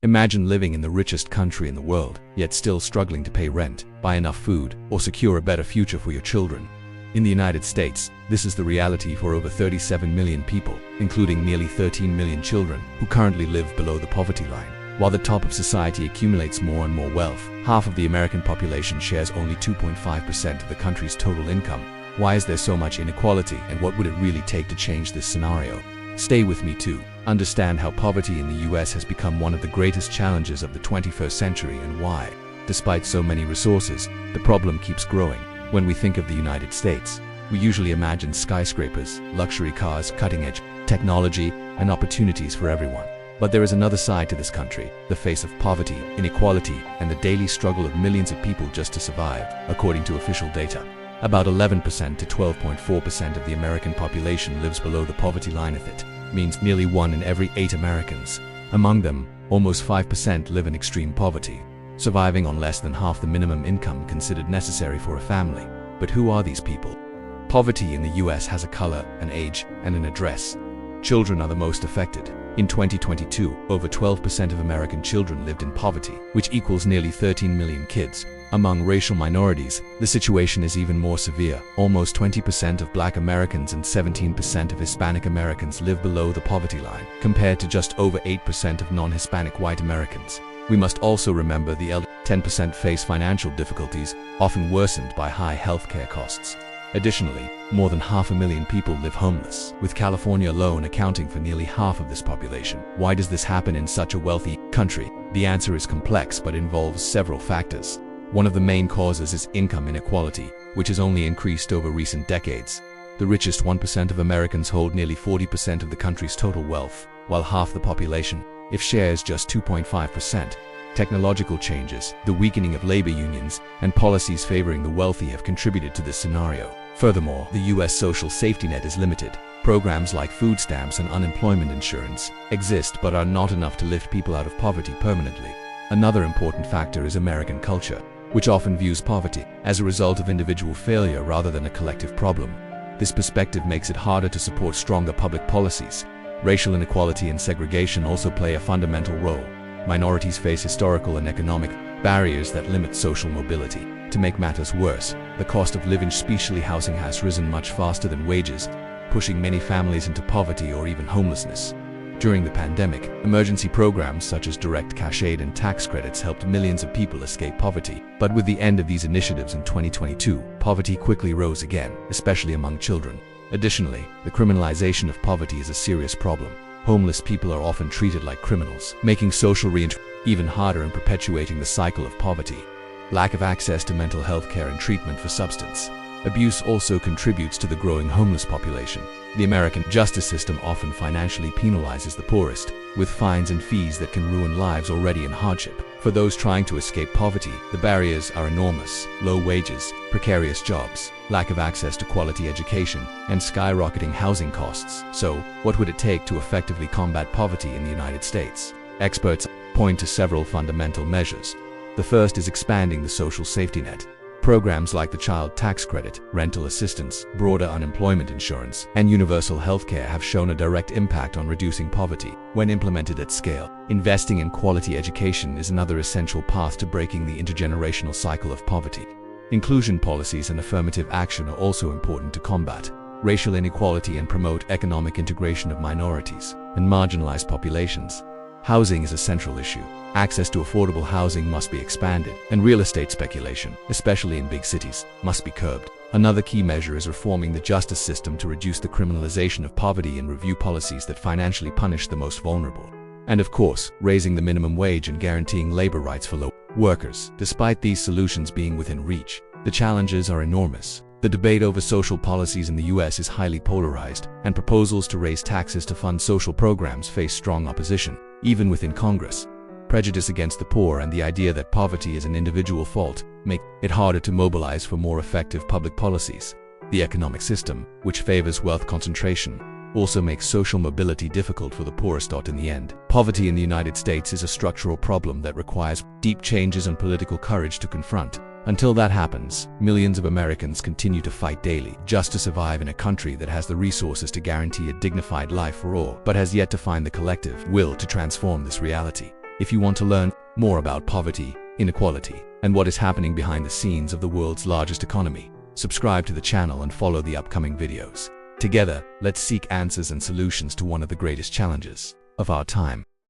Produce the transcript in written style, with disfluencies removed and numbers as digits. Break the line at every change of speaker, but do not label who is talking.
Imagine living in the richest country in the world, yet still struggling to pay rent, buy enough food, or secure a better future for your children. In the United States, this is the reality for over 37 million people, including nearly 13 million children, who currently live below the poverty line. While the top of society accumulates more and more wealth, half of the American population shares only 2.5% of the country's total income. Why is there so much inequality, and what would it really take to change this scenario? Stay with me to understand how poverty in the US has become one of the greatest challenges of the 21st century and why, despite so many resources, the problem keeps growing. When we think of the United States, we usually imagine skyscrapers, luxury cars, cutting-edge technology, and opportunities for everyone. But there is another side to this country, the face of poverty, inequality, and the daily struggle of millions of people just to survive, according to official data. About 11% to 12.4% of the American population lives below the poverty line. It means nearly 1 in every 8 Americans. Among them, almost 5% live in extreme poverty, surviving on less than half the minimum income considered necessary for a family. But who are these people? Poverty in the US has a color, an age, and an address. Children are the most affected. In 2022, over 12% of American children lived in poverty, which equals nearly 13 million kids. Among racial minorities, the situation is even more severe. Almost 20% of Black Americans and 17% of Hispanic Americans live below the poverty line, compared to just over 8% of non-Hispanic white Americans. We must also remember the elderly 10% face financial difficulties, often worsened by high healthcare costs. Additionally, more than 500,000 people live homeless, with California alone accounting for nearly half of this population. Why does this happen in such a wealthy country? The answer is complex but involves several factors. One of the main causes is income inequality, which has only increased over recent decades. The richest 1% of Americans hold nearly 40% of the country's total wealth, while half the population, if shares just 2.5%. Technological changes, the weakening of labor unions, and policies favoring the wealthy have contributed to this scenario. Furthermore, the US social safety net is limited. Programs like food stamps and unemployment insurance exist but are not enough to lift people out of poverty permanently. Another important factor is American culture, which often views poverty as a result of individual failure rather than a collective problem. This perspective makes it harder to support stronger public policies. Racial inequality and segregation also play a fundamental role. Minorities face historical and economic barriers that limit social mobility. To make matters worse, the cost of living, especially housing, has risen much faster than wages, pushing many families into poverty or even homelessness. During the pandemic, emergency programs such as direct cash aid and tax credits helped millions of people escape poverty. But with the end of these initiatives in 2022, poverty quickly rose again, especially among children. Additionally, the criminalization of poverty is a serious problem. Homeless people are often treated like criminals, making social reintegration even harder and perpetuating the cycle of poverty. Lack of access to mental health care and treatment for substance abuse also contributes to the growing homeless population. The American justice system often financially penalizes the poorest, with fines and fees that can ruin lives already in hardship. For those trying to escape poverty, the barriers are enormous: low wages, precarious jobs, lack of access to quality education, and skyrocketing housing costs. So, what would it take to effectively combat poverty in the United States? Experts point to several fundamental measures. The first is expanding the social safety net. Programs like the child tax credit, rental assistance, broader unemployment insurance, and universal health care have shown a direct impact on reducing poverty when implemented at scale. Investing in quality education is another essential path to breaking the intergenerational cycle of poverty. Inclusion policies and affirmative action are also important to combat racial inequality and promote economic integration of minorities and marginalized populations. Housing is a central issue. Access to affordable housing must be expanded, and real estate speculation, especially in big cities, must be curbed. Another key measure is reforming the justice system to reduce the criminalization of poverty and review policies that financially punish the most vulnerable. And of course, raising the minimum wage and guaranteeing labor rights for low workers. Despite these solutions being within reach, the challenges are enormous. The debate over social policies in the US is highly polarized, and proposals to raise taxes to fund social programs face strong opposition, even within Congress. Prejudice against the poor and the idea that poverty is an individual fault make it harder to mobilize for more effective public policies. The economic system, which favors wealth concentration, also makes social mobility difficult for the poorest. In the end, poverty in the United States is a structural problem that requires deep changes and political courage to confront. Until that happens, millions of Americans continue to fight daily just to survive in a country that has the resources to guarantee a dignified life for all, but has yet to find the collective will to transform this reality. If you want to learn more about poverty, inequality, and what is happening behind the scenes of the world's largest economy, subscribe to the channel and follow the upcoming videos. Together, let's seek answers and solutions to one of the greatest challenges of our time.